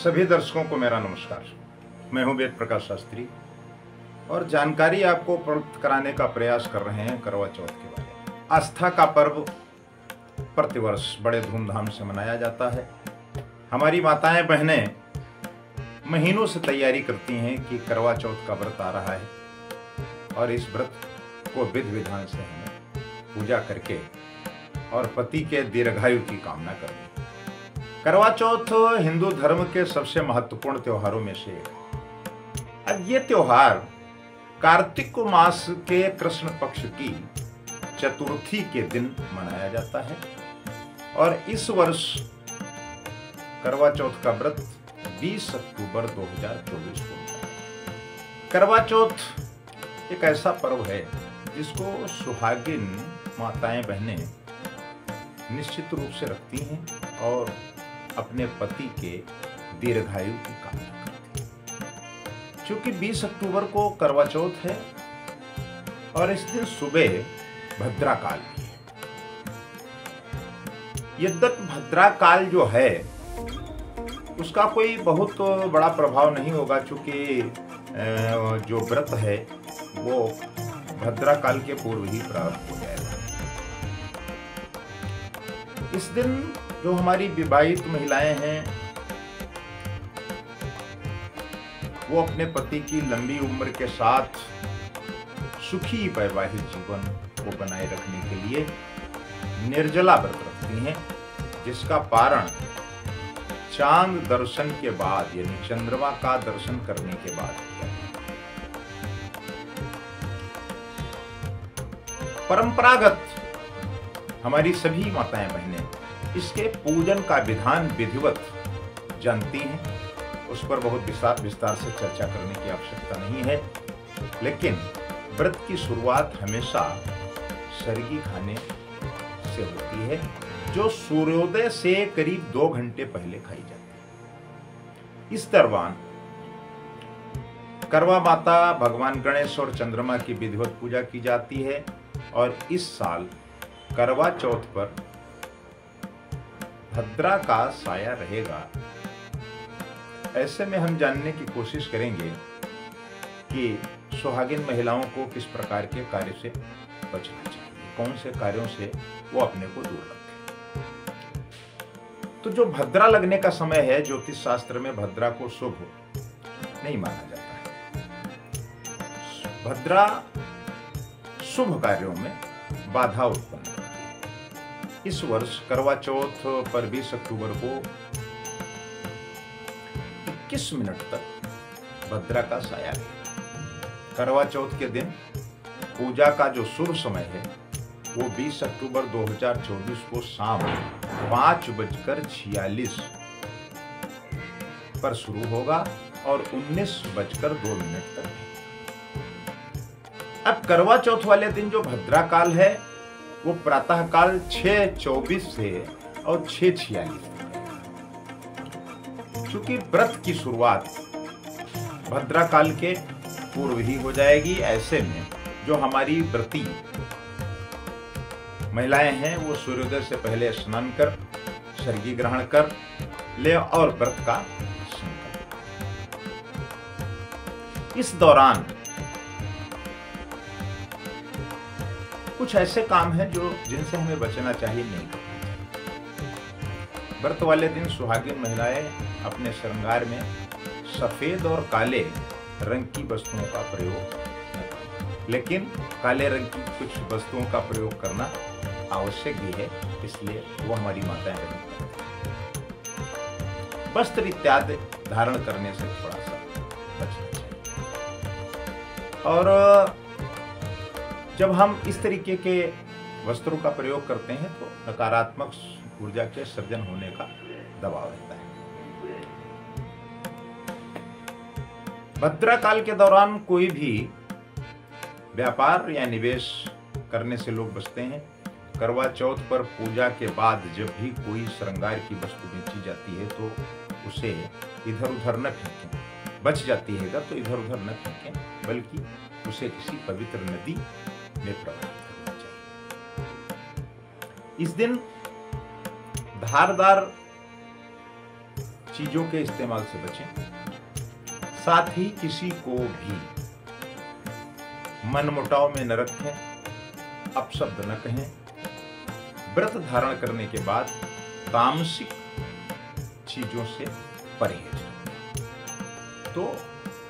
सभी दर्शकों को मेरा नमस्कार। मैं हूं वेद प्रकाश शास्त्री और जानकारी आपको प्राप्त कराने का प्रयास कर रहे हैं करवा चौथ के बारे में। आस्था का पर्व प्रतिवर्ष बड़े धूमधाम से मनाया जाता है। हमारी माताएं बहनें महीनों से तैयारी करती हैं कि करवा चौथ का व्रत आ रहा है और इस व्रत को विधि विधान से हमें पूजा करके और पति के दीर्घायु की कामना करनी। करवा चौथ हिंदू धर्म के सबसे महत्वपूर्ण त्योहारों में से एक है। अब ये त्योहार कार्तिक मास के कृष्ण पक्ष की चतुर्थी के दिन मनाया जाता है और इस वर्ष करवा चौथ का व्रत 20 अक्टूबर 2024 को है। करवा चौथ एक ऐसा पर्व है जिसको सुहागिन माताएं बहनें निश्चित रूप से रखती हैं और अपने पति के दीर्घायु की कामना करती हैं। चूंकि 20 अक्टूबर को करवा चौथ है और इस दिन सुबह भद्रा काल भी है। यद्यपि भद्रा काल जो है उसका कोई बहुत बड़ा प्रभाव नहीं होगा, चूंकि जो व्रत है वो भद्रा काल के पूर्व ही प्रारंभ हो जाएगा। इस दिन जो हमारी विवाहित महिलाएं हैं वो अपने पति की लंबी उम्र के साथ सुखी वैवाहिक जीवन को बनाए रखने के लिए निर्जला व्रत रखती हैं, जिसका पारण चांद दर्शन के बाद यानी चंद्रमा का दर्शन करने के बाद किया। परंपरागत हमारी सभी माताएं बहनें इसके पूजन का विधान विधिवत जानती हैं। उस पर बहुत विस्तार से चर्चा करने की आवश्यकता नहीं है, लेकिन व्रत की शुरुआत हमेशा सरगी खाने से होती है, जो सूर्योदय से करीब 2 घंटे पहले खाई जाती है। इस दौरान करवा माता, भगवान गणेश और चंद्रमा की विधिवत पूजा की जाती है और इस साल करवा चौथ पर भद्रा का साया रहेगा। ऐसे में हम जानने की कोशिश करेंगे कि सुहागिन महिलाओं को किस प्रकार के कार्य से बचना चाहिए, कौन से कार्यों से वो अपने को दूर रखें। तो जो भद्रा लगने का समय है, ज्योतिष शास्त्र में भद्रा को शुभ नहीं माना जाता है। भद्रा शुभ कार्यों में बाधा उत्पन्न करती है। इस वर्ष करवा चौथ पर 20 अक्टूबर को 21 मिनट तक भद्रा का साया है। करवा चौथ के दिन पूजा का जो शुभ समय है वो 20 अक्टूबर 2024 को शाम 5:46 पर शुरू होगा और 19:02 तक है। अब करवा चौथ वाले दिन जो भद्रा काल है वो प्रातः काल 6:24 से और 6:46 तक है। चूंकि व्रत की शुरुआत भद्रा काल के पूर्व ही हो जाएगी, ऐसे में जो हमारी व्रती महिलाएं हैं वो सूर्योदय से पहले स्नान कर सर्गी ग्रहण कर ले और व्रत का संकल्प। इस दौरान कुछ ऐसे काम हैं जिनसे हमें बचना चाहिए, नहीं करना चाहिए। व्रत वाले दिन सुहागिन महिलाएं अपने श्रृंगार में सफेद और काले रंग की वस्तुओं का प्रयोग न करें, लेकिन काले रंग की कुछ वस्तुओं का प्रयोग करना आवश्यक भी है, इसलिए वो हमारी माताएं बहनें वस्त्र इत्यादि धारण करने से थोड़ा सा बचना चाहिए। और जब हम इस तरीके के वस्त्रों का प्रयोग करते हैं तो नकारात्मक ऊर्जा के सृजन होने का दबाव रहता है। भद्रा काल के दौरान कोई भी व्यापार या निवेश करने से लोग बचते हैं। करवा चौथ पर पूजा के बाद जब भी कोई श्रृंगार की वस्तु बेची जाती है तो उसे इधर उधर न फेंकें। बच जाती है तो इधर उधर न फेंकें, बल्कि उसे किसी पवित्र नदी में प्रवाहित करना चाहिए। इस दिन धारदार चीजों के इस्तेमाल से बचें। साथ ही किसी को भी मनमुटाव में न रखें, अपशब्द न कहें। व्रत धारण करने के बाद तामसिक चीजों से परहेज। तो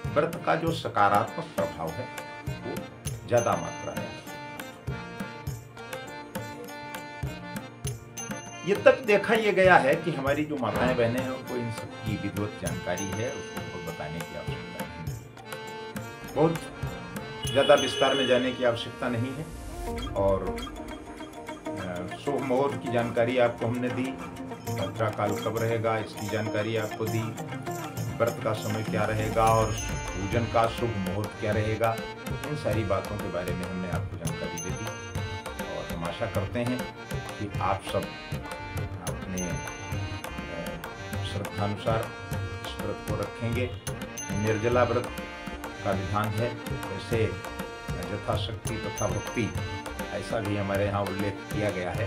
व्रत का जो सकारात्मक प्रभाव है वो ज्यादा मात्रा में। ये तक देखा यह गया है कि हमारी जो माताएं बहनें हैं उनको इन सब की विधिवत जानकारी है, उसको बहुत बताने की आवश्यकता नहीं है, बहुत ज्यादा विस्तार में जाने की आवश्यकता नहीं है। और शुभ मुहूर्त की जानकारी आपको हमने दी, भद्रा काल कब रहेगा इसकी जानकारी आपको दी, व्रत का समय क्या रहेगा और पूजन का शुभ मुहूर्त क्या रहेगा, इन सारी बातों के बारे में हमने आपको जानकारी दे दी। और हम आशा करते हैं कि आप सब अपने श्रद्धानुसार इस व्रत को रखेंगे। निर्जला व्रत का विधान है, वैसे यथाशक्ति तथा भक्ति ऐसा भी हमारे यहाँ उल्लेख किया गया है।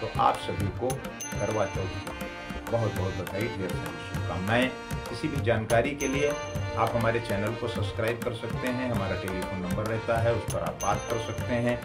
तो आप सभी को करवा चौथ की बहुत बहुत बधाई, ढेर सारी शुभकामनाएं। किसी भी जानकारी के लिए आप हमारे चैनल को सब्सक्राइब कर सकते हैं, हमारा टेलीफोन नंबर रहता है, उस पर आप बात कर सकते हैं।